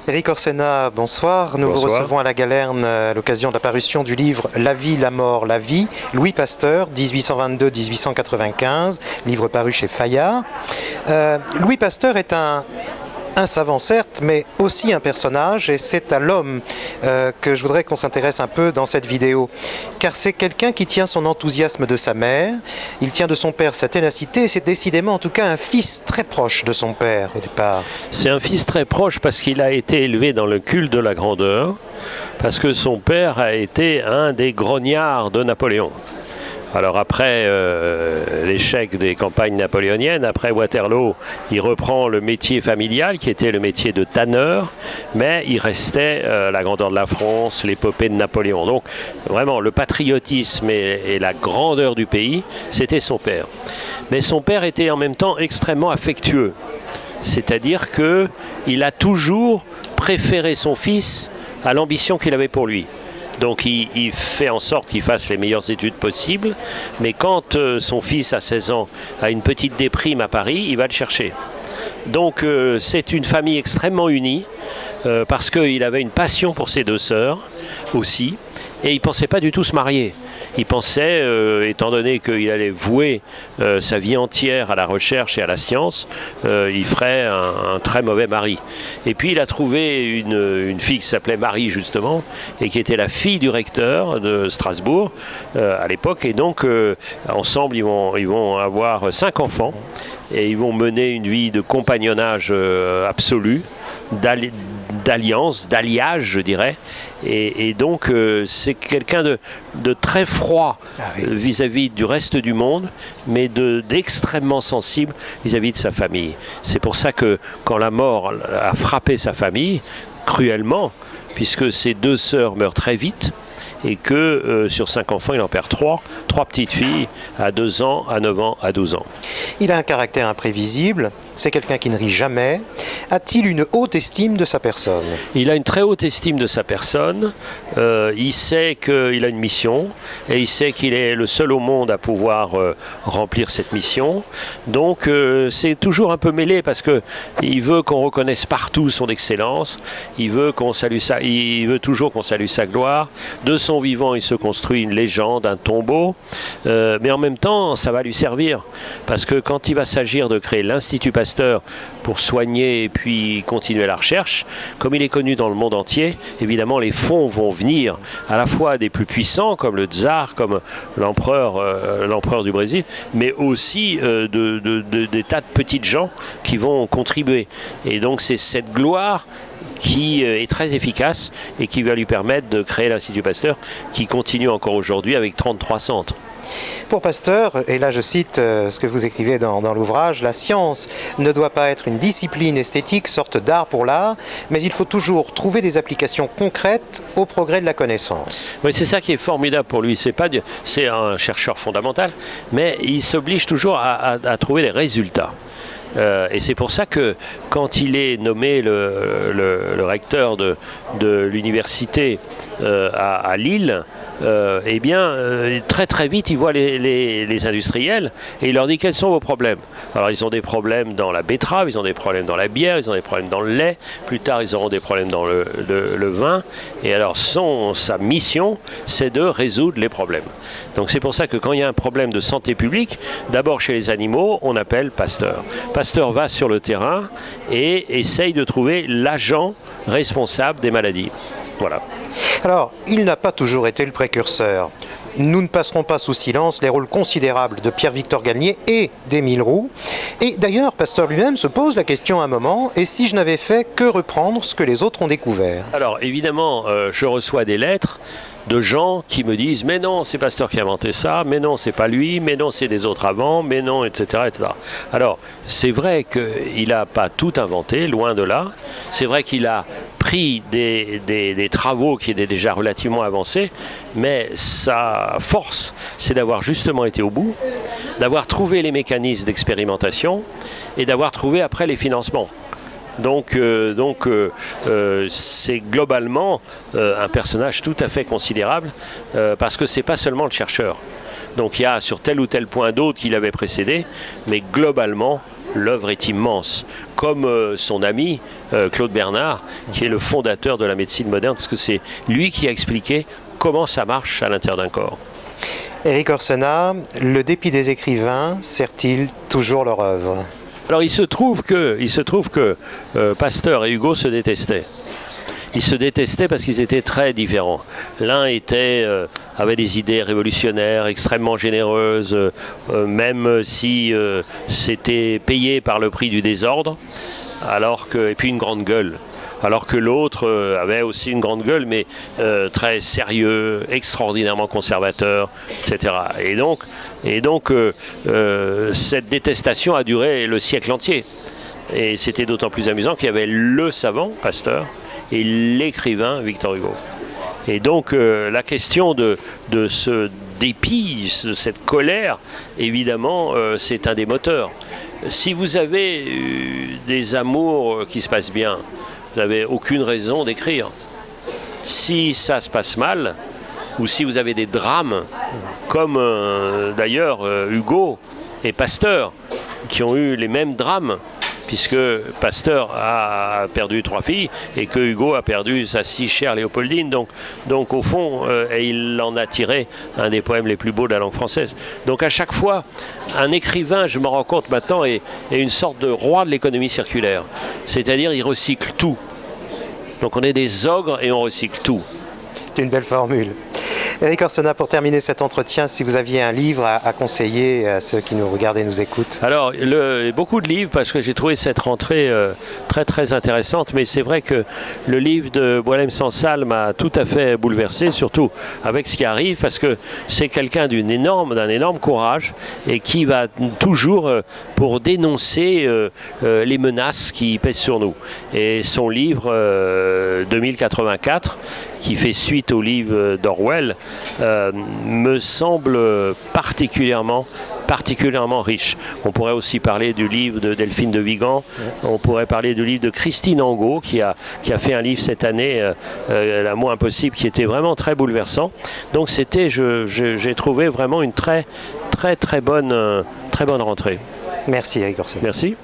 Éric Orsena, bonsoir. Nous vous recevons à la Galerne à l'occasion de la parution du livre La vie, la mort, la vie, Louis Pasteur, 1822-1895, livre paru chez Fayard. Louis Pasteur est un savant certes, mais aussi un personnage, et c'est à l'homme que je voudrais qu'on s'intéresse un peu dans cette vidéo, car c'est quelqu'un qui tient son enthousiasme de sa mère, il tient de son père sa ténacité, et c'est décidément en tout cas un fils très proche de son père au départ. C'est un fils très proche parce qu'il a été élevé dans le culte de la grandeur, parce que son père a été un des grognards de Napoléon. Alors après l'échec des campagnes napoléoniennes, après Waterloo, il reprend le métier familial qui était le métier de tanneur, mais il restait la grandeur de la France, l'épopée de Napoléon. Donc vraiment le patriotisme et la grandeur du pays, c'était son père. Mais son père était en même temps extrêmement affectueux, c'est-à-dire qu'il a toujours préféré son fils à l'ambition qu'il avait pour lui. Donc il fait en sorte qu'il fasse les meilleures études possibles, mais quand son fils à 16 ans a une petite déprime à Paris, il va le chercher. Donc c'est une famille extrêmement unie, parce qu'il avait une passion pour ses deux sœurs aussi, et il ne pensait pas du tout se marier. Il pensait, étant donné qu'il allait vouer sa vie entière à la recherche et à la science, il ferait un très mauvais mari. Et puis il a trouvé une fille qui s'appelait Marie justement, et qui était la fille du recteur de Strasbourg à l'époque. Et donc ensemble ils vont avoir 5 enfants, et ils vont mener une vie de compagnonnage absolu, d'alliance, d'alliage je dirais, et donc c'est quelqu'un de très froid vis-à-vis du reste du monde, mais d'extrêmement sensible vis-à-vis de sa famille. C'est pour ça que quand la mort a frappé sa famille, cruellement, puisque ses 2 sœurs meurent très vite, et que sur 5 enfants, il en perd 3 petites filles à 2 ans, à 9 ans, à 12 ans. Il a un caractère imprévisible, c'est quelqu'un qui ne rit jamais. A-t-il une haute estime de sa personne? Il a une très haute estime de sa personne, il sait qu'il a une mission, et il sait qu'il est le seul au monde à pouvoir remplir cette mission. Donc c'est toujours un peu mêlé, parce qu'il veut qu'on reconnaisse partout son excellence, il veut toujours qu'on salue sa gloire. De son vivant, il se construit une légende, un tombeau, mais en même temps, ça va lui servir, parce que quand il va s'agir de créer l'Institut Pasteur pour soigner et puis continuer la recherche, comme il est connu dans le monde entier, évidemment les fonds vont venir à la fois des plus puissants, comme le tsar, comme l'empereur du Brésil, mais aussi des tas de petites gens qui vont contribuer. Et donc c'est cette gloire qui est très efficace et qui va lui permettre de créer l'Institut Pasteur, qui continue encore aujourd'hui avec 33 centres. Pour Pasteur, et là je cite ce que vous écrivez dans l'ouvrage, la science ne doit pas être une discipline esthétique, sorte d'art pour l'art, mais il faut toujours trouver des applications concrètes au progrès de la connaissance. Oui, c'est ça qui est formidable pour lui. C'est un chercheur fondamental, mais il s'oblige toujours à trouver des résultats. Et c'est pour ça que quand il est nommé le recteur de l'université à Lille, eh bien, très très vite, il voit les industriels et il leur dit quels sont vos problèmes. Alors ils ont des problèmes dans la betterave, ils ont des problèmes dans la bière, ils ont des problèmes dans le lait, plus tard ils auront des problèmes dans le vin. Et alors sa mission, c'est de résoudre les problèmes. Donc c'est pour ça que quand il y a un problème de santé publique, d'abord chez les animaux, on appelle Pasteur. Pasteur va sur le terrain et essaye de trouver l'agent responsable des maladies. Voilà. Alors, il n'a pas toujours été le précurseur. Nous ne passerons pas sous silence les rôles considérables de Pierre-Victor Galmier et d'Émile Roux. Et d'ailleurs, Pasteur lui-même se pose la question à un moment, et si je n'avais fait que reprendre ce que les autres ont découvert? Alors, évidemment, je reçois des lettres de gens qui me disent « mais non, c'est Pasteur qui a inventé ça, mais non, c'est pas lui, mais non, c'est des autres avant, mais non, etc. etc. » Alors, c'est vrai qu'il n'a pas tout inventé, loin de là. C'est vrai qu'il a pris des travaux qui étaient déjà relativement avancés, mais sa force, c'est d'avoir justement été au bout, d'avoir trouvé les mécanismes d'expérimentation et d'avoir trouvé après les financements. Donc c'est globalement un personnage tout à fait considérable, parce que c'est pas seulement le chercheur. Donc il y a sur tel ou tel point d'autres qui l'avaient précédé, mais globalement l'œuvre est immense. Comme son ami Claude Bernard, qui est le fondateur de la médecine moderne, parce que c'est lui qui a expliqué comment ça marche à l'intérieur d'un corps. Éric Orsenna, le dépit des écrivains sert-il toujours leur œuvre? Alors il se trouve que Pasteur et Hugo se détestaient. Ils se détestaient parce qu'ils étaient très différents. L'un avait des idées révolutionnaires, extrêmement généreuses, même si c'était payé par le prix du désordre, et puis une grande gueule. Alors que l'autre avait aussi une grande gueule, mais très sérieux, extraordinairement conservateur, etc. Et donc cette détestation a duré le siècle entier. Et c'était d'autant plus amusant qu'il y avait le savant, Pasteur, et l'écrivain, Victor Hugo. Et donc la question de ce dépit, de cette colère, évidemment, c'est un des moteurs. Si vous avez des amours qui se passent bien, vous n'avez aucune raison d'écrire. Si ça se passe mal, ou si vous avez des drames, comme d'ailleurs Hugo et Pasteur, qui ont eu les mêmes drames, puisque Pasteur a perdu 3 filles et que Hugo a perdu sa si chère Léopoldine. Donc au fond, il en a tiré un des poèmes les plus beaux de la langue française. Donc à chaque fois, un écrivain, je me rends compte maintenant, est une sorte de roi de l'économie circulaire. C'est-à-dire, il recycle tout. Donc on est des ogres et on recycle tout. C'est une belle formule. Éric Orsenna, pour terminer cet entretien, si vous aviez un livre à conseiller à ceux qui nous regardent et nous écoutent. Alors, beaucoup de livres, parce que j'ai trouvé cette rentrée très très intéressante, mais c'est vrai que le livre de Boualem-Sansal m'a tout à fait bouleversé, surtout avec ce qui arrive, parce que c'est quelqu'un d'un énorme courage et qui va toujours pour dénoncer les menaces qui pèsent sur nous. Et son livre 2084, qui fait suite au livre d'Orwell, me semble particulièrement riche. On pourrait aussi parler du livre de Delphine de Vigan, on pourrait parler du livre de Christine Angot, qui a fait un livre cette année, L'amour impossible, qui était vraiment très bouleversant. Donc j'ai trouvé vraiment une très bonne rentrée. Merci Éric Orsenna. Merci.